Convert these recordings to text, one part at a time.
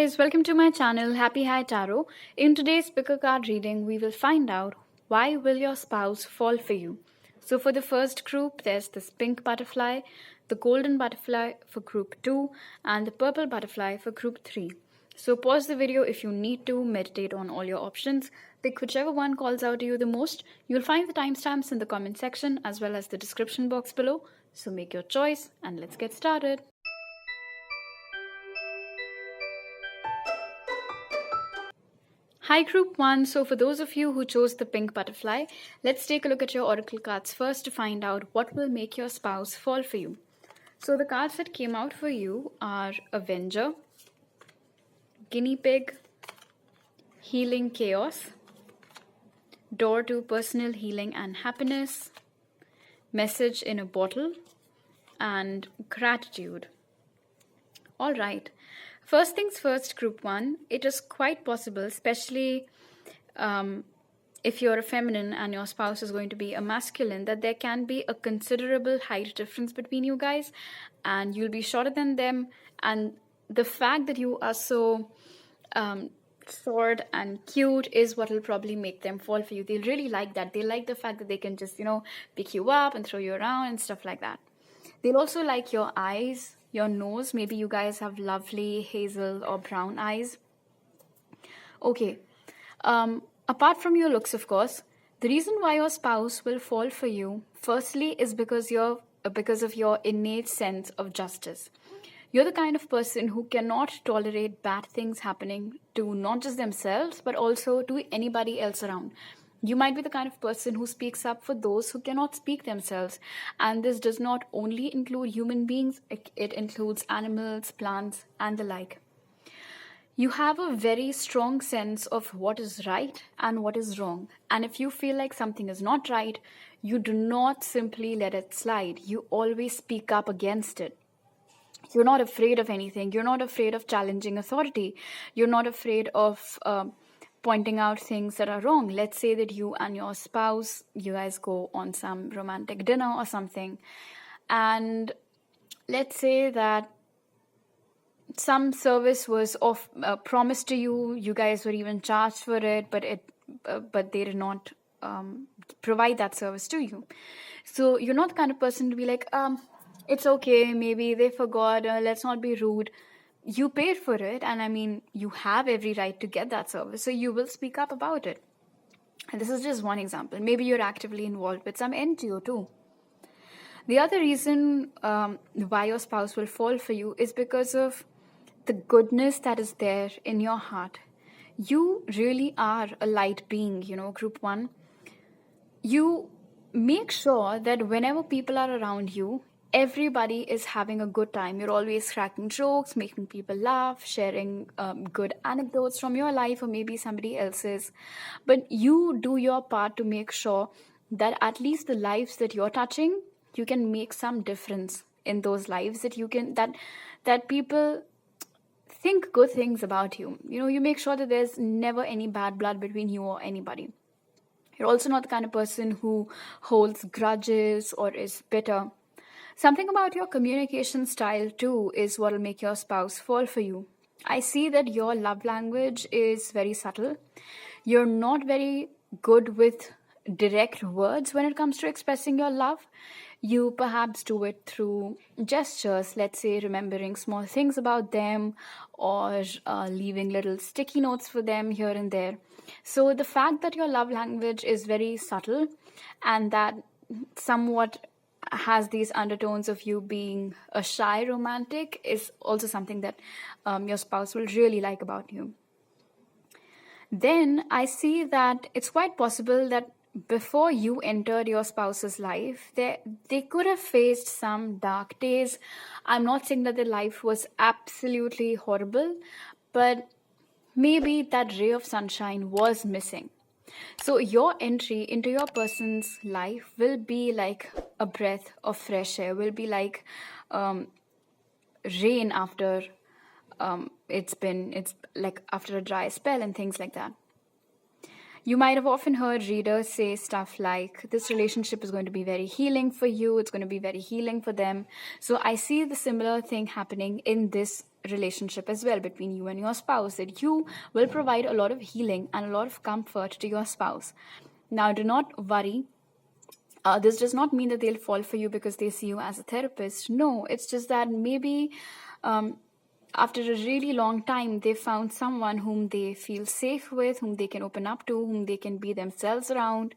guys, welcome to my channel Happy High Tarot. In today's picker card reading, we will find out why will your spouse fall for you. So for the first group, there's this pink butterfly, the golden butterfly for group 2, and the purple butterfly for group 3. So pause the video if you need to meditate on all your options. Pick whichever one calls out to you the most. You'll find the timestamps in the comment section as well as the description box below. So make your choice and let's get started. Hi group 1, so for those of you who chose the pink butterfly, let's take a look at your oracle cards first to find out what will make your spouse fall for you. So the cards that came out for you are Avenger, Guinea Pig, Healing Chaos, Door to Personal Healing and Happiness, Message in a Bottle, and Gratitude. Alright. First things first, group 1, it is quite possible, especially if you're a feminine and your spouse is going to be a masculine, that there can be a considerable height difference between you guys and you'll be shorter than them. And the fact that you are so short and cute is what will probably make them fall for you. They'll really like that. They like the fact that they can just, pick you up and throw you around and stuff like that. They'll also like your eyes, your nose. Maybe you guys have lovely hazel or brown eyes. Okay. Apart from your looks, of course, the reason why your spouse will fall for you, firstly, is because of your innate sense of justice. You're the kind of person who cannot tolerate bad things happening to not just themselves, but also to anybody else around. You might be the kind of person who speaks up for those who cannot speak themselves. And this does not only include human beings, it includes animals, plants, and the like. You have a very strong sense of what is right and what is wrong. And if you feel like something is not right, you do not simply let it slide. You always speak up against it. You're not afraid of anything. You're not afraid of challenging authority. You're not afraid of pointing out things that are wrong. Let's say that you and your spouse, you guys go on some romantic dinner or something, and let's say that some service was promised to you. You guys were even charged for it, but they did not provide that service to you. So you're not the kind of person to be like, it's okay, maybe they forgot, let's not be rude. You paid for it, and I mean, you have every right to get that service, so you will speak up about it. And this is just one example. Maybe you're actively involved with some NGO too. The other reason why your spouse will fall for you is because of the goodness that is there in your heart. You really are a light being, group 1. You make sure that whenever people are around you, everybody is having a good time. You're always cracking jokes, making people laugh, sharing good anecdotes from your life or maybe somebody else's. But you do your part to make sure that at least the lives that you're touching, you can make some difference in those lives, that people think good things about you. You make sure that there's never any bad blood between you or anybody. You're also not the kind of person who holds grudges or is bitter. Something about your communication style too is what will make your spouse fall for you. I see that your love language is very subtle. You're not very good with direct words when it comes to expressing your love. You perhaps do it through gestures, let's say remembering small things about them or leaving little sticky notes for them here and there. So the fact that your love language is very subtle and that somewhat has these undertones of you being a shy romantic is also something that your spouse will really like about you. Then I see that it's quite possible that before you entered your spouse's life, they could have faced some dark days. I'm not saying that their life was absolutely horrible, but maybe that ray of sunshine was missing. So your entry into your person's life will be like a breath of fresh air, will be like rain after it's like after a dry spell and things like that. You might have often heard readers say stuff like, this relationship is going to be very healing for you, it's going to be very healing for them. So I see the similar thing happening in this relationship as well between you and your spouse, that you will provide a lot of healing and a lot of comfort to your spouse. Now, do not worry. This does not mean that they'll fall for you because they see you as a therapist. No, it's just that maybe after a really long time, they found someone whom they feel safe with, whom they can open up to, whom they can be themselves around,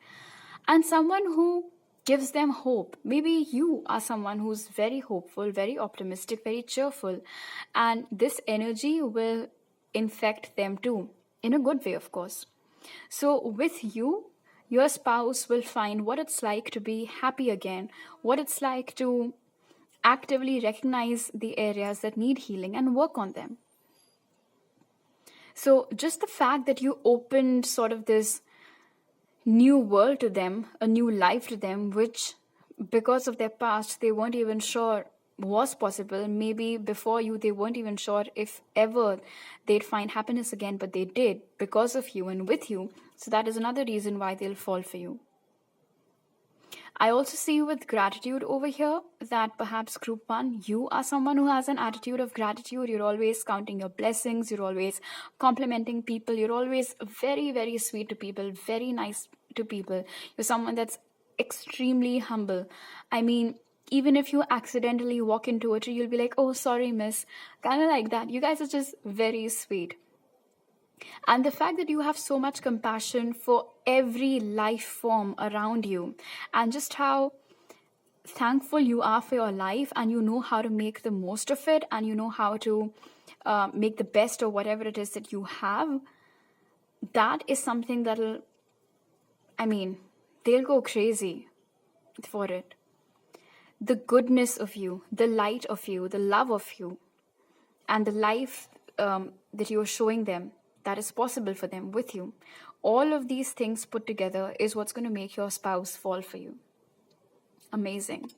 and someone who gives them hope. Maybe you are someone who's very hopeful, very optimistic, very cheerful, and this energy will infect them too, in a good way, of course. So with you, your spouse will find what it's like to be happy again, what it's like to actively recognize the areas that need healing and work on them. So just the fact that you opened sort of this new world to them, a new life to them, which because of their past, they weren't even sure was possible. Maybe before you, they weren't even sure if ever they'd find happiness again, but they did because of you and with you. So that is another reason why they'll fall for you. I also see with gratitude over here that perhaps group 1, you are someone who has an attitude of gratitude. You're always counting your blessings. You're always complimenting people. You're always very, very sweet to people, very nice to people. You're someone that's extremely humble. I mean, even if you accidentally walk into a tree, you'll be like, oh, sorry, miss. Kind of like that. You guys are just very sweet. And the fact that you have so much compassion for every life form around you, and just how thankful you are for your life, and you know how to make the most of it, and you know how to make the best of whatever it is that you have, that is something that'll, they'll go crazy for it. The goodness of you, the light of you, the love of you, and the life that you're showing them, that is possible for them with you. All of these things put together is what's going to make your spouse fall for you. Amazing.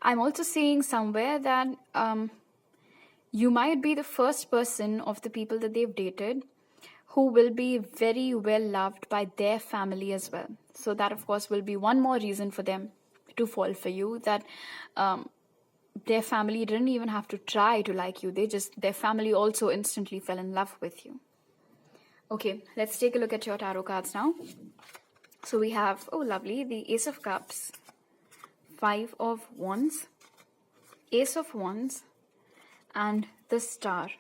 I'm also seeing somewhere that you might be the first person of the people that they've dated who will be very well loved by their family as well. So that, of course, will be one more reason for them to fall for you, that their family didn't even have to try to like you. Their family also instantly fell in love with you. Okay, let's take a look at your tarot cards now. So we have, oh lovely, the Ace of Cups, 5 of Wands, Ace of Wands, and the Star.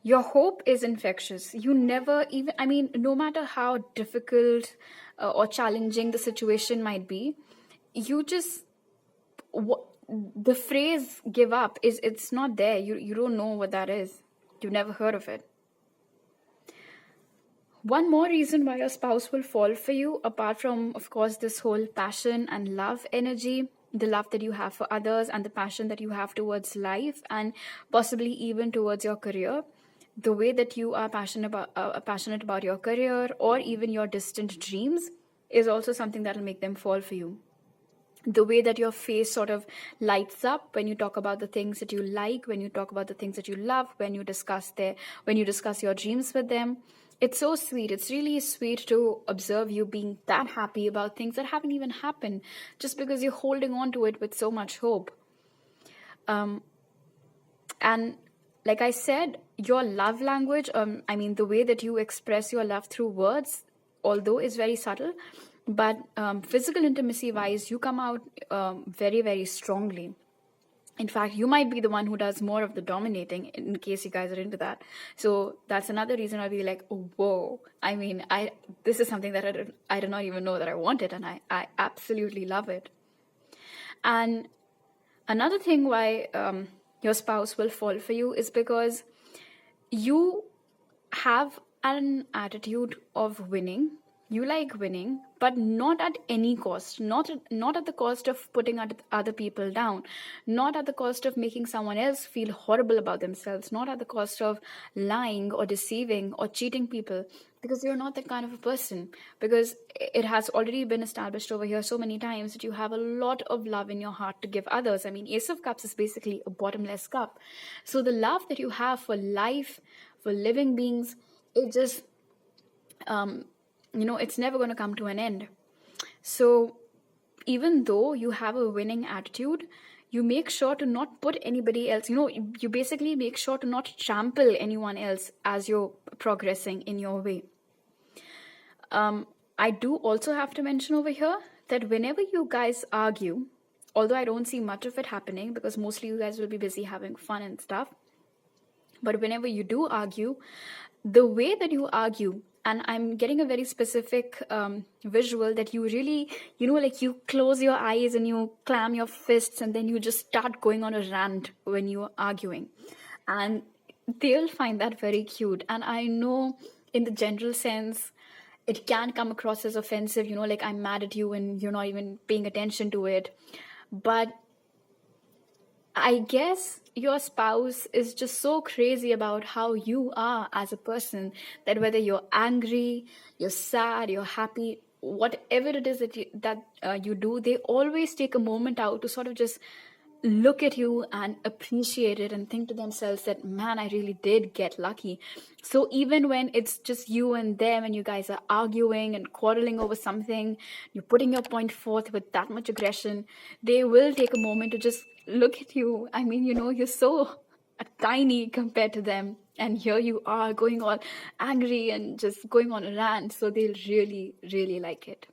Your hope is infectious. You never even, no matter how difficult or challenging the situation might be, you just, the phrase give up, it's not there. You don't know what that is. You've never heard of it. One more reason why your spouse will fall for you, apart from, of course, this whole passion and love energy, the love that you have for others and the passion that you have towards life and possibly even towards your career, the way that you are passionate about your career or even your distant dreams is also something that will make them fall for you. The way that your face sort of lights up when you talk about the things that you like, when you talk about the things that you love, when you discuss your dreams with them. It's so sweet. It's really sweet to observe you being that happy about things that haven't even happened just because you're holding on to it with so much hope. And like I said, your love language, the way that you express your love through words, although is very subtle, but physical intimacy wise, you come out very, very strongly. In fact, you might be the one who does more of the dominating, in case you guys are into that. So that's another reason I'll be like, oh, whoa. This is something that I did not even know that I wanted, and I absolutely love it. And another thing why your spouse will fall for you is because you have an attitude of winning. You like winning, but not at any cost, not at the cost of putting other people down, not at the cost of making someone else feel horrible about themselves, not at the cost of lying or deceiving or cheating people, because you're not that kind of a person, because it has already been established over here so many times that you have a lot of love in your heart to give others. Ace of Cups is basically a bottomless cup. So the love that you have for life, for living beings, it just it's never going to come to an end. So even though you have a winning attitude, you make sure to not put anybody else, you basically make sure to not trample anyone else as you're progressing in your way. I do also have to mention over here that whenever you guys argue, although I don't see much of it happening because mostly you guys will be busy having fun and stuff, but whenever you do argue, the way that you argue, and I'm getting a very specific visual that you really, like you close your eyes and you clam your fists and then you just start going on a rant when you're arguing. And they'll find that very cute. And I know in the general sense, it can come across as offensive, like I'm mad at you and you're not even paying attention to it. But I guess your spouse is just so crazy about how you are as a person that whether you're angry, you're sad, you're happy, whatever it is that you do, they always take a moment out to sort of just look at you and appreciate it and think to themselves that, man, I really did get lucky. So even when it's just you and them and you guys are arguing and quarreling over something, you're putting your point forth with that much aggression, they will take a moment to just look at you. I mean, you're so tiny compared to them. And here you are going all angry and just going on a rant. So they'll really, really like it.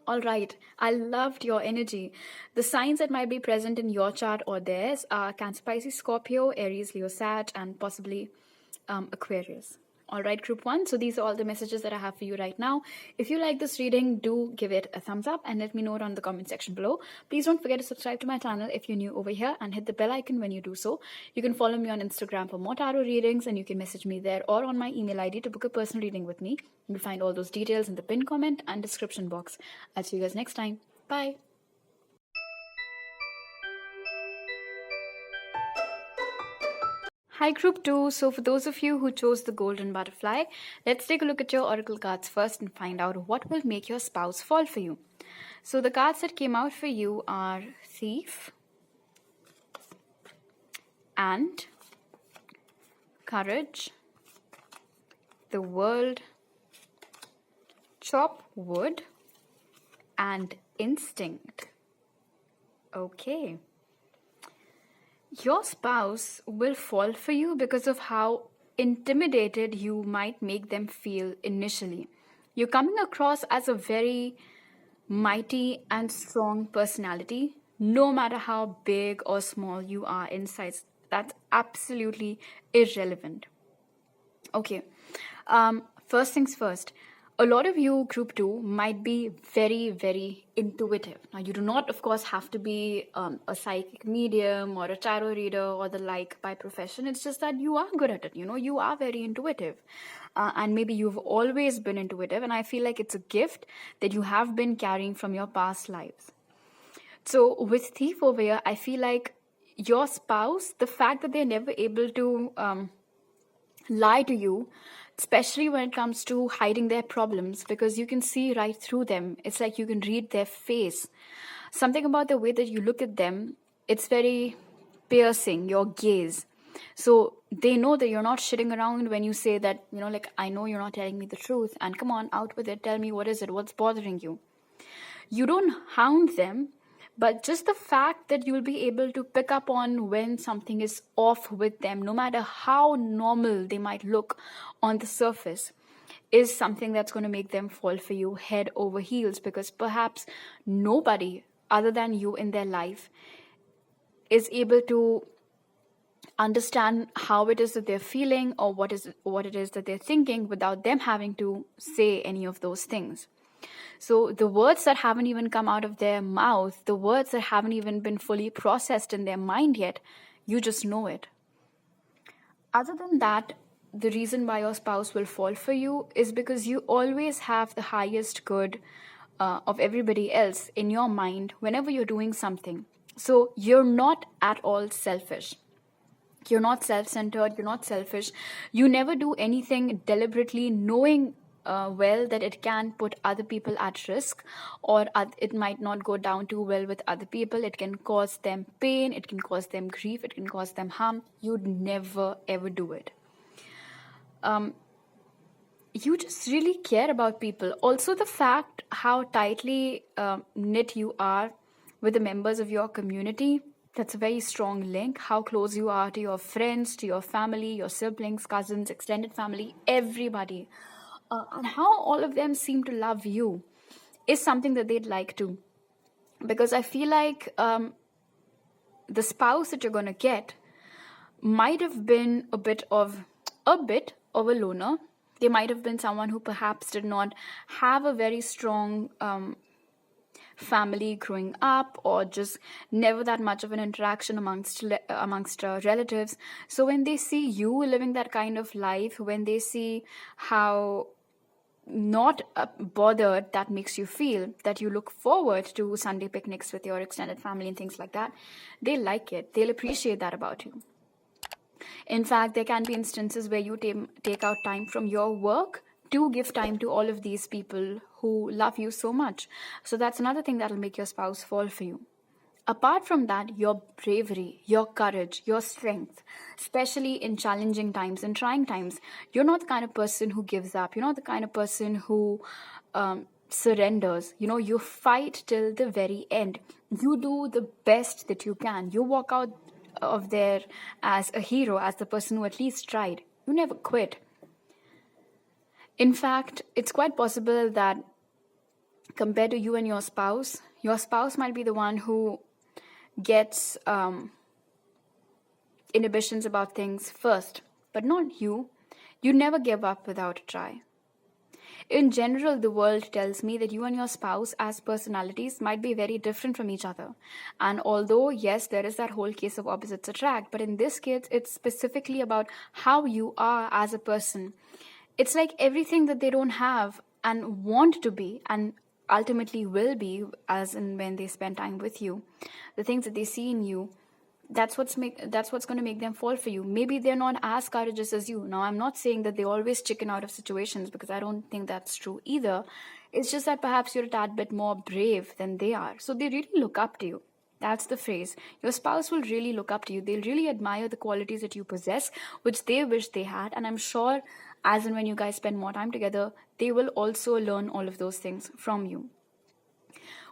All right, I loved your energy. The signs that might be present in your chart or theirs are Cancer, Pisces, Scorpio, Aries, Leo, Sag, and possibly Aquarius. All right, group 1. So these are all the messages that I have for you right now. If you like this reading, do give it a thumbs up and let me know it on the comment section below. Please don't forget to subscribe to my channel if you're new over here and hit the bell icon when you do so. You can follow me on Instagram for more tarot readings and you can message me there or on my email ID to book a personal reading with me. You'll find all those details in the pinned comment and description box. I'll see you guys next time. Bye. Hi group 2, so for those of you who chose the golden butterfly, let's take a look at your oracle cards first and find out what will make your spouse fall for you. So the cards that came out for you are Thief and Courage, the World, Chop Wood and Instinct. Okay. Your spouse will fall for you because of how intimidated you might make them feel initially. You're coming across as a very mighty and strong personality, no matter how big or small you are in size. That's absolutely irrelevant. Okay, first things first. A lot of you, group 2, might be very, very intuitive. Now, you do not, of course, have to be a psychic medium or a tarot reader or the like by profession. It's just that you are good at it. You are very intuitive. And maybe you've always been intuitive. And I feel like it's a gift that you have been carrying from your past lives. So with Thief over here, I feel like your spouse, the fact that they're never able to lie to you, especially when it comes to hiding their problems, because you can see right through them. It's like you can read their face. Something about the way that you look at them, it's very piercing, your gaze. So they know that you're not shitting around when you say that, like, I know you're not telling me the truth and come on, out with it. Tell me, what is it? What's bothering you? You don't hound them, but just the fact that you'll be able to pick up on when something is off with them, no matter how normal they might look on the surface, is something that's going to make them fall for you head over heels, because perhaps nobody other than you in their life is able to understand how it is that they're feeling or what it is that they're thinking without them having to say any of those things. So the words that haven't even come out of their mouth, the words that haven't even been fully processed in their mind yet, you just know it. Other than that, the reason why your spouse will fall for you is because you always have the highest good of everybody else in your mind whenever you're doing something. So you're not at all selfish. You're not self-centered, you're not selfish. You never do anything deliberately knowing well that it can put other people at risk, or it might not go down too well with other people. It can cause them pain, it can cause them grief, it can cause them harm. You'd never ever do it. you just really care about people. Also, the fact how tightly knit you are with the members of your community, that's a very strong link. How close you are to your friends, to your family, your siblings, cousins, extended family, everybody. And how all of them seem to love you is something that they'd like to. Because I feel like the spouse that you're going to get might have been a bit of a loner. They might have been someone who perhaps did not have a very strong family growing up, or just never that much of an interaction amongst relatives. So when they see you living that kind of life, when they see how not bothered that makes you feel, that you look forward to Sunday picnics with your extended family and things like that, they like it. They'll appreciate that about you. In fact, there can be instances where you take out time from your work to give time to all of these people who love you so much. So that's another thing that'll make your spouse fall for you. Apart from that, your bravery, your courage, your strength, especially in challenging times and trying times, you're not the kind of person who gives up. You're not the kind of person who surrenders. You fight till the very end. You do the best that you can. You walk out of there as a hero, as the person who at least tried. You never quit. In fact, it's quite possible that compared to you and your spouse might be the one who gets inhibitions about things first, but not you. You never give up without a try. In general, the world tells me that you and your spouse as personalities might be very different from each other. And although, yes, there is that whole case of opposites attract, but in this case, it's specifically about how you are as a person. It's like everything that they don't have and want to be, and ultimately will be, as in when they spend time with you, the things that they see in you, that's what's going to make them fall for you. Maybe they're not as courageous as you. Now, I'm not saying that they always chicken out of situations, because I don't think that's true either. It's just that perhaps you're a tad bit more brave than they are. So they really look up to you. That's the phrase. Your spouse will really look up to you. They'll really admire the qualities that you possess, which they wish they had. And I'm sure as and when you guys spend more time together, they will also learn all of those things from you.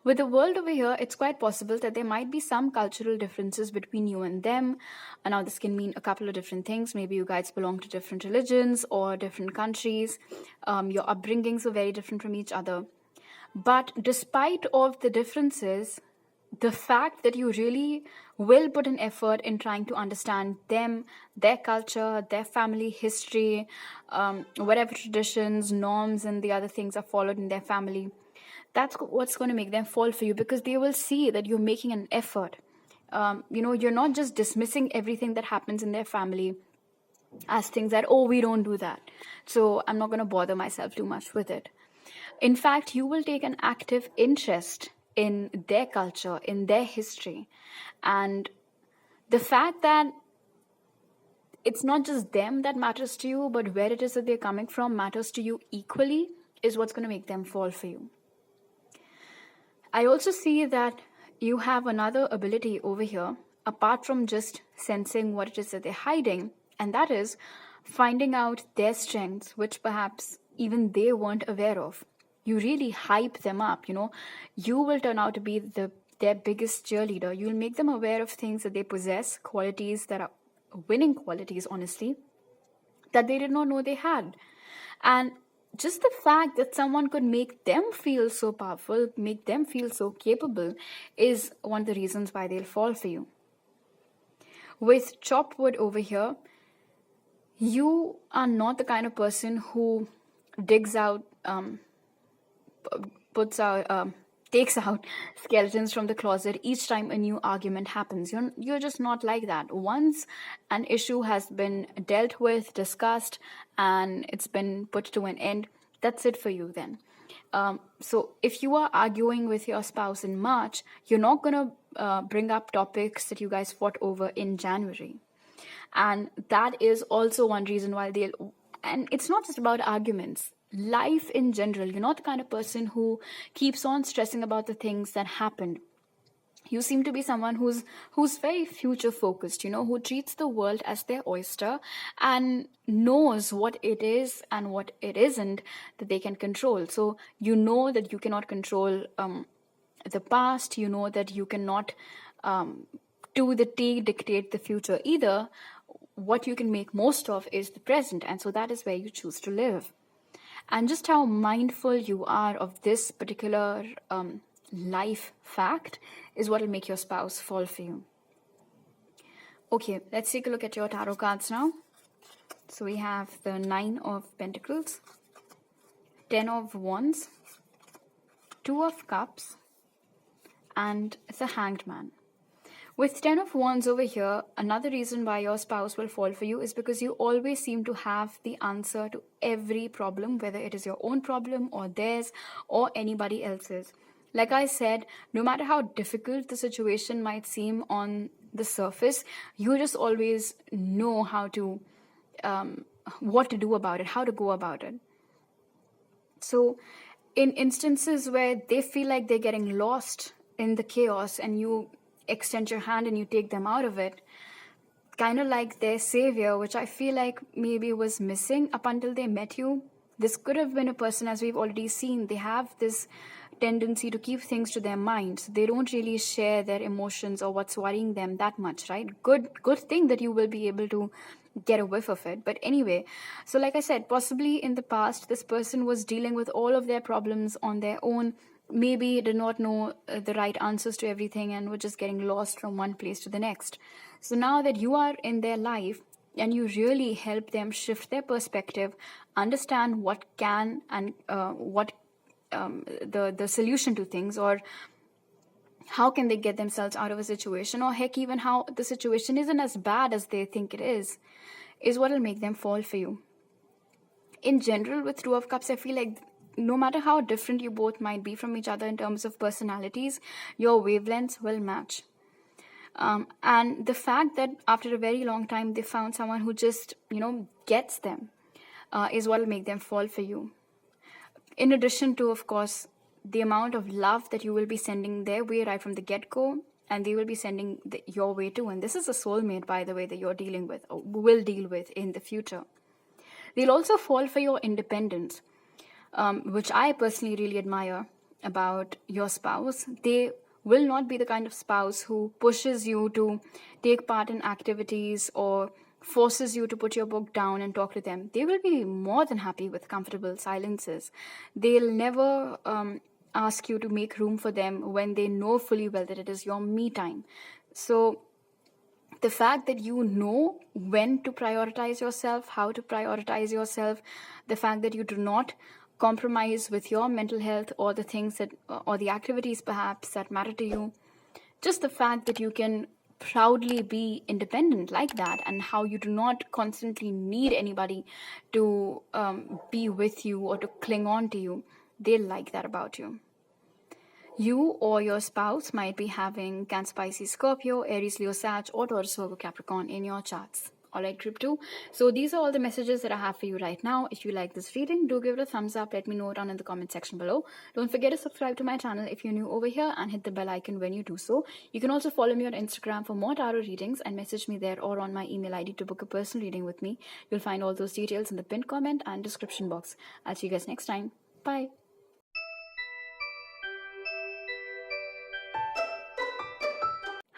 With the world over here, it's quite possible that there might be some cultural differences between you and them. And now this can mean a couple of different things. Maybe you guys belong to different religions or different countries. Your upbringings are very different from each other. But despite all the differences, the fact that you really will put an effort in trying to understand them, their culture, their family history, whatever traditions, norms, and the other things are followed in their family, that's what's going to make them fall for you, because they will see that you're making an effort. You're not just dismissing everything that happens in their family as things that, oh, we don't do that, so I'm not going to bother myself too much with it. In fact, you will take an active interest in their culture, in their history. And the fact that it's not just them that matters to you, but where it is that they're coming from matters to you equally, is what's going to make them fall for you. I also see that you have another ability over here, apart from just sensing what it is that they're hiding, and that is finding out their strengths, which perhaps even they weren't aware of. You really hype them up, You will turn out to be their biggest cheerleader. You'll make them aware of things that they possess, qualities that are winning qualities, honestly, that they did not know they had. And just the fact that someone could make them feel so powerful, make them feel so capable, is one of the reasons why they'll fall for you. With chopped wood over here, you are not the kind of person who digs out, takes out skeletons from the closet each time a new argument happens. You're just not like that. Once an issue has been dealt with, discussed, and it's been put to an end, that's it for you then. So if you are arguing with your spouse in March, you're not going to bring up topics that you guys fought over in January. And that is also one reason why and it's not just about arguments. Life in general, you're not the kind of person who keeps on stressing about the things that happened. You seem to be someone who's very future focused, who treats the world as their oyster and knows what it is and what it isn't that they can control. So you know that you cannot control the past. You know that you cannot to the T dictate the future either. What you can make most of is the present, and so that is where you choose to live. And just how mindful you are of this particular life fact is what will make your spouse fall for you. Okay, let's take a look at your tarot cards now. So we have the 9 of Pentacles, 10 of Wands, 2 of Cups, and the Hanged Man. With 10 of Wands over here, another reason why your spouse will fall for you is because you always seem to have the answer to every problem, whether it is your own problem or theirs or anybody else's. Like I said, no matter how difficult the situation might seem on the surface, you just always know how to, what to do about it, how to go about it. So in instances where they feel like they're getting lost in the chaos and you extend your hand and you take them out of it, kind of like their savior, which I feel like maybe was missing up until they met you. This could have been a person, as we've already seen, they have this tendency to keep things to their minds. They don't really share their emotions or what's worrying them that much, right? Good thing that you will be able to get a whiff of it. But anyway, so like I said, possibly in the past, this person was dealing with all of their problems on their own, maybe did not know the right answers to everything and were just getting lost from one place to the next. So now that you are in their life and you really help them shift their perspective, understand what can and what the solution to things, or how can they get themselves out of a situation, or heck, even how the situation isn't as bad as they think it is what will make them fall for you. In general, with 2 of Cups, I feel like no matter how different you both might be from each other in terms of personalities, your wavelengths will match. And the fact that after a very long time they found someone who just, gets them is what will make them fall for you. In addition to, of course, the amount of love that you will be sending their way right from the get-go, and they will be sending your way too. And this is a soulmate, by the way, that you're dealing with or will deal with in the future. They'll also fall for your independence, which I personally really admire about your spouse. They will not be the kind of spouse who pushes you to take part in activities or forces you to put your book down and talk to them. They will be more than happy with comfortable silences. They'll never ask you to make room for them when they know fully well that it is your me time. So the fact that you know when to prioritize yourself, how to prioritize yourself, the fact that you do not compromise with your mental health or the things that, or the activities perhaps that matter to you, just the fact that you can proudly be independent like that, and how you do not constantly need anybody to be with you or to cling on to you, they like that about you. You or your spouse might be having Cancer, Pisces, Scorpio, Aries, Leo, Sag, or Taurus, Virgo, Capricorn in your charts. Alright, group 2. So these are all the messages that I have for you right now. If you like this reading, do give it a thumbs up. Let me know down in the comment section below. Don't forget to subscribe to my channel if you're new over here, and hit the bell icon when you do so. You can also follow me on Instagram for more tarot readings and message me there, or on my email ID to book a personal reading with me. You'll find all those details in the pinned comment and description box. I'll see you guys next time. Bye.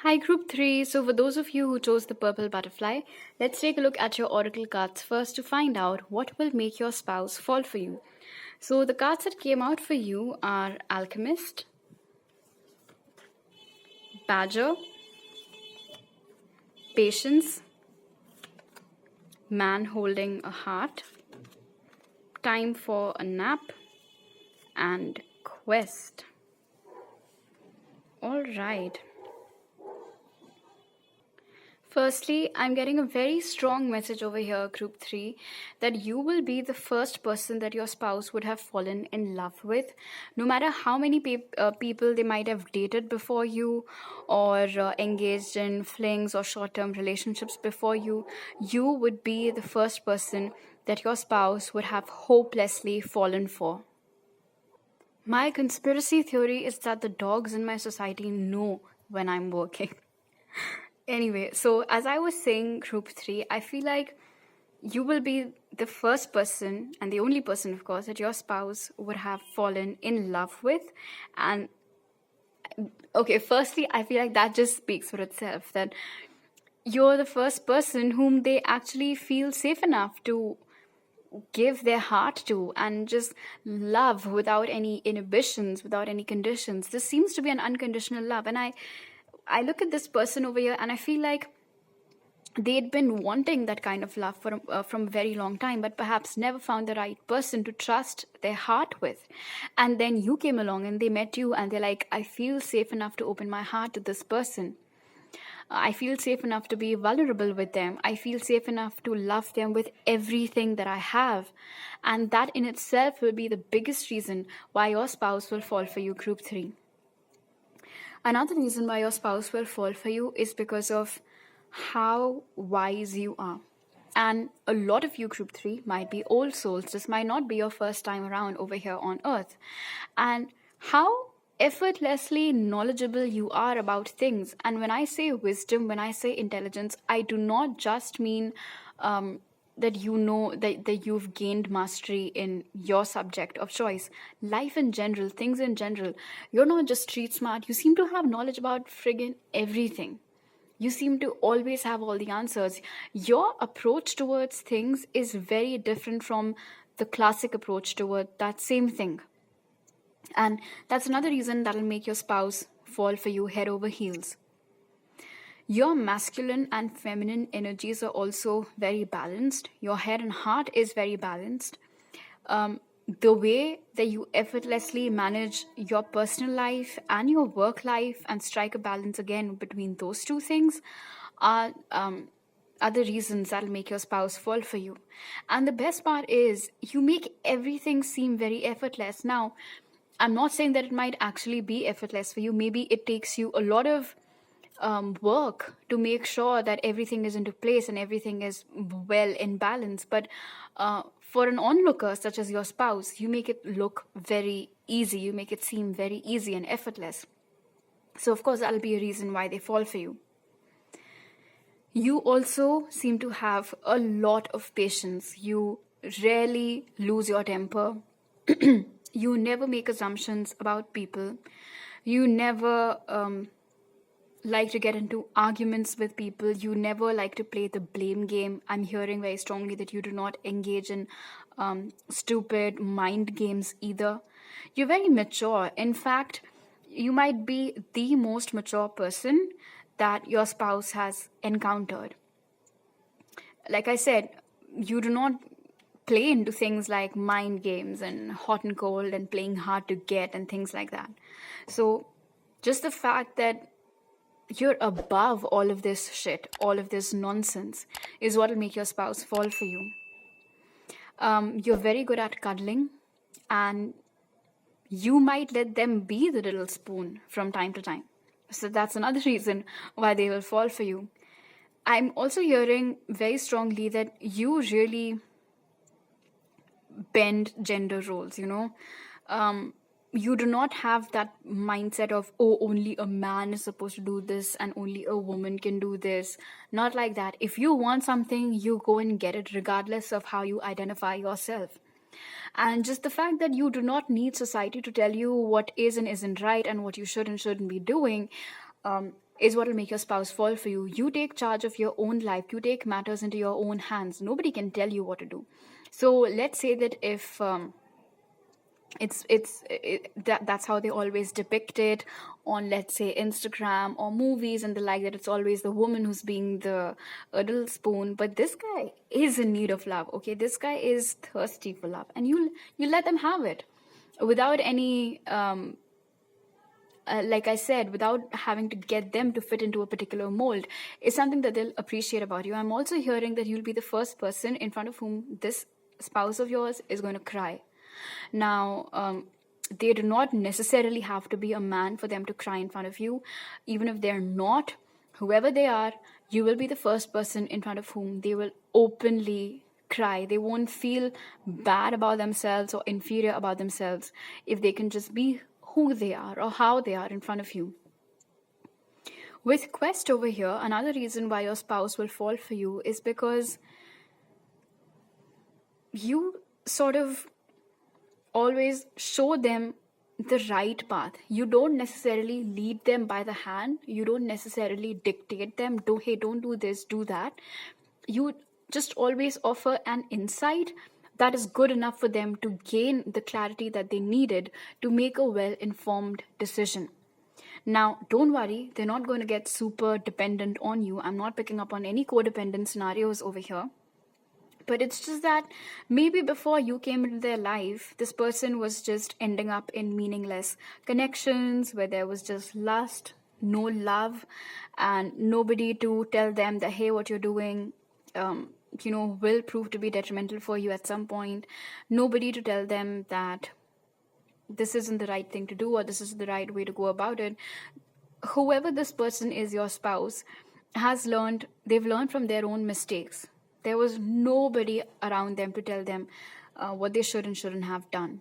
Hi group 3, so for those of you who chose the purple butterfly, let's take a look at your oracle cards first to find out what will make your spouse fall for you. So the cards that came out for you are Alchemist, Badger, Patience, Man holding a heart, Time for a nap, and Quest. Alright. Firstly, I'm getting a very strong message over here, group 3, that you will be the first person that your spouse would have fallen in love with. No matter how many people they might have dated before you, or engaged in flings or short-term relationships before you, you would be the first person that your spouse would have hopelessly fallen for. My conspiracy theory is that the dogs in my society know when I'm working. Anyway, so as I was saying, group 3, I feel like you will be the first person and the only person, of course, that your spouse would have fallen in love with. And okay, firstly, I feel like that just speaks for itself, that you're the first person whom they actually feel safe enough to give their heart to and just love without any inhibitions, without any conditions. This seems to be an unconditional love. And I look at this person over here and I feel like they'd been wanting that kind of love from a very long time, but perhaps never found the right person to trust their heart with. And then you came along and they met you and they're like, I feel safe enough to open my heart to this person. I feel safe enough to be vulnerable with them. I feel safe enough to love them with everything that I have. And that in itself will be the biggest reason why your spouse will fall for you, group 3. Another reason why your spouse will fall for you is because of how wise you are. And a lot of you, group 3, might be old souls. This might not be your first time around over here on earth. And how effortlessly knowledgeable you are about things. And when I say wisdom, when I say intelligence, I do not just mean that you know that you've gained mastery in your subject of choice. Life in general, things in general. You're not just street smart. You seem to have knowledge about friggin' everything. You seem to always have all the answers. Your approach towards things is very different from the classic approach toward that same thing. And that's another reason that'll make your spouse fall for you head over heels. Your masculine and feminine energies are also very balanced. Your head and heart is very balanced. The way that you effortlessly manage your personal life and your work life and strike a balance again between those two things are other reasons that'll make your spouse fall for you. And the best part is you make everything seem very effortless. Now, I'm not saying that it might actually be effortless for you. Maybe it takes you a lot of work to make sure that everything is into place and everything is well in balance. But for an onlooker such as your spouse, you make it look very easy. You make it seem very easy and effortless. So of course, that'll be a reason why they fall for you. You also seem to have a lot of patience. You rarely lose your temper. You never make assumptions about people. You never like to get into arguments with people. You never like to play the blame game. I'm hearing very strongly that you do not engage in stupid mind games either. You're very mature. In fact, you might be the most mature person that your spouse has encountered. Like I said, you do not play into things like mind games and hot and cold and playing hard to get and things like that. So just the fact that you're above all of this shit, all of this nonsense, is what will make your spouse fall for you. You're very good at cuddling, and you might let them be the little spoon from time to time. So that's another reason why they will fall for you. I'm also hearing very strongly that you really bend gender roles, you do not have that mindset of, oh, only a man is supposed to do this and only a woman can do this. Not like that. If you want something, you go and get it regardless of how you identify yourself. And just the fact that you do not need society to tell you what is and isn't right and what you should and shouldn't be doing is what will make your spouse fall for you. You take charge of your own life. You take matters into your own hands. Nobody can tell you what to do. So let's say that if that's how they always depict it on, let's say, Instagram or movies and the like, that it's always the woman who's being the little spoon. But this guy is in need of love, okay? This guy is thirsty for love, and you let them have it without any like I said, without having to get them to fit into a particular mold, is something that they'll appreciate about you. I'm also hearing that you'll be the first person in front of whom this spouse of yours is going to cry. Now, they do not necessarily have to be a man for them to cry in front of you. Even if they're not, whoever they are, you will be the first person in front of whom they will openly cry. They won't feel bad about themselves or inferior about themselves if they can just be who they are or how they are in front of you. With quest over here, another reason why your spouse will fall for you is because you sort of always show them the right path. You don't necessarily lead them by the hand. You don't necessarily dictate them, hey, don't do this, do that. You just always offer an insight that is good enough for them to gain the clarity that they needed to make a well-informed decision. Now, don't worry, they're not going to get super dependent on you. I'm not picking up on any codependent scenarios over here. But it's just that maybe before you came into their life, this person was just ending up in meaningless connections where there was just lust, no love, and nobody to tell them that, hey, what you're doing, will prove to be detrimental for you at some point. Nobody to tell them that this isn't the right thing to do or this is the right way to go about it. Whoever this person is, your spouse, they've learned from their own mistakes. There was nobody around them to tell them what they should and shouldn't have done.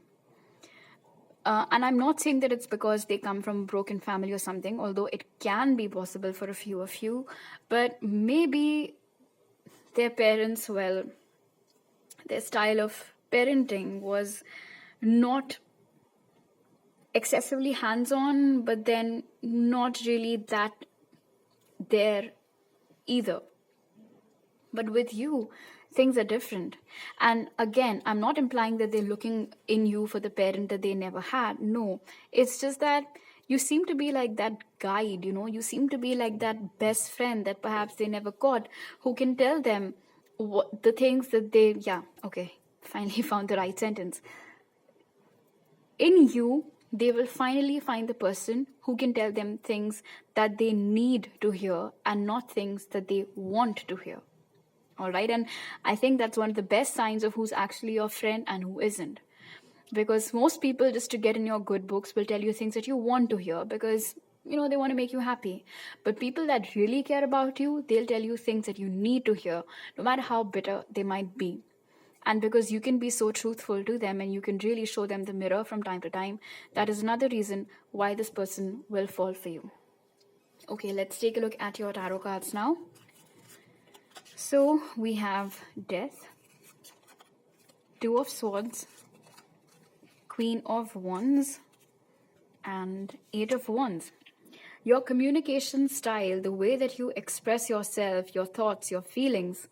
And I'm not saying that it's because they come from a broken family or something, although it can be possible for a few of you. But maybe their parents, their style of parenting was not excessively hands-on, but then not really that there either. But with you, things are different. And again, I'm not implying that they're looking in you for the parent that they never had. No, it's just that you seem to be like that guide, you seem to be like that best friend that perhaps they never got, who can tell them the things that they, finally found the right sentence. In you, they will finally find the person who can tell them things that they need to hear and not things that they want to hear. All right. And I think that's one of the best signs of who's actually your friend and who isn't. Because most people, just to get in your good books, will tell you things that you want to hear because, they want to make you happy. But people that really care about you, they'll tell you things that you need to hear, no matter how bitter they might be. And because you can be so truthful to them and you can really show them the mirror from time to time, that is another reason why this person will fall for you. Okay, let's take a look at your tarot cards now. So we have Death, Two of Swords, Queen of Wands, and Eight of Wands. Your communication style, the way that you express yourself, your thoughts, your feelings,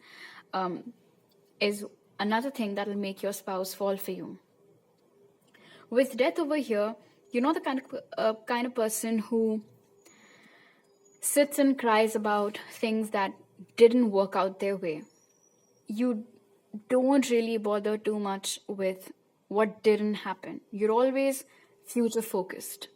is another thing that will make your spouse fall for you. With Death over here, you're not the kind of person who sits and cries about things that didn't work out their way. You don't really bother too much with what didn't happen. You're always future focused.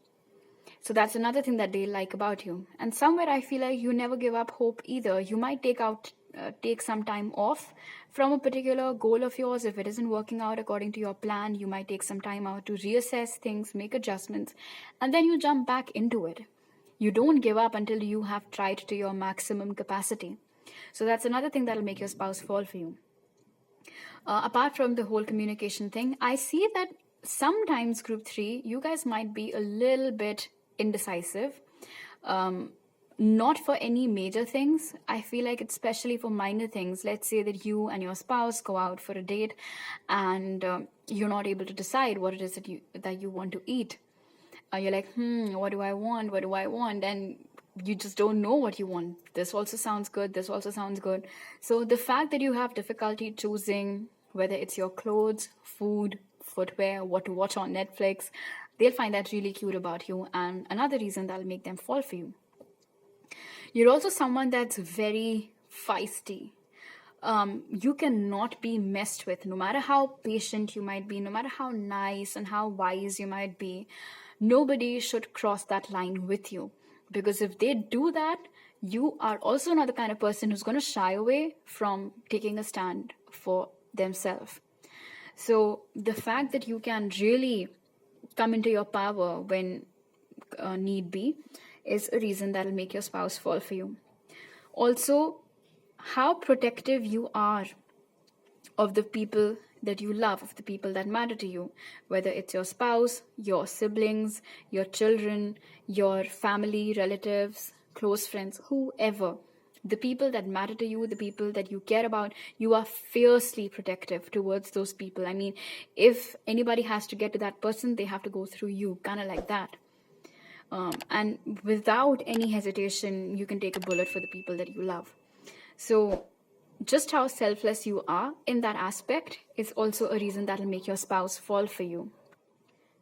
So that's another thing that they like about you. And somewhere I feel like you never give up hope either. You might take some time off from a particular goal of yours. If it isn't working out according to your plan, you might take some time out to reassess things, make adjustments, and then you jump back into it. You don't give up until you have tried to your maximum capacity. So that's another thing that will make your spouse fall for you. Apart from the whole communication thing, I see that sometimes group 3, you guys might be a little bit indecisive. Not for any major things. I feel like it's especially for minor things. Let's say that you and your spouse go out for a date and you're not able to decide what it is that you want to eat. You're like, what do I want? And you just don't know what you want. This also sounds good. This also sounds good. So the fact that you have difficulty choosing whether it's your clothes, food, footwear, what to watch on Netflix, they'll find that really cute about you. And another reason that'll make them fall for you. You're also someone that's very feisty. You cannot be messed with. No matter how patient you might be, no matter how nice and how wise you might be, nobody should cross that line with you. Because if they do that, you are also not the kind of person who's going to shy away from taking a stand for themselves. So the fact that you can really come into your power when need be is a reason that will make your spouse fall for you. Also, how protective you are of the people that you love, of the people that matter to you, whether it's your spouse, your siblings, your children, your family, relatives, close friends, whoever, the people that matter to you, the people that you care about, you are fiercely protective towards those people. I mean, if anybody has to get to that person, they have to go through you, kind of like that. And without any hesitation, you can take a bullet for the people that you love. So just how selfless you are in that aspect is also a reason that will make your spouse fall for you.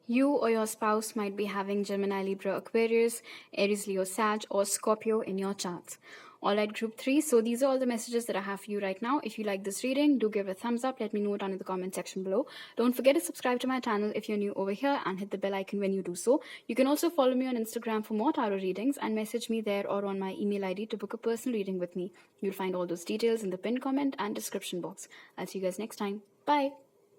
You or your spouse might be having Gemini, Libra, Aquarius, Aries, Leo, Sag, or Scorpio in your charts. Alright, group 3. So these are all the messages that I have for you right now. If you like this reading, do give it a thumbs up. Let me know down in the comment section below. Don't forget to subscribe to my channel if you're new over here and hit the bell icon when you do so. You can also follow me on Instagram for more tarot readings and message me there or on my email ID to book a personal reading with me. You'll find all those details in the pinned comment and description box. I'll see you guys next time. Bye.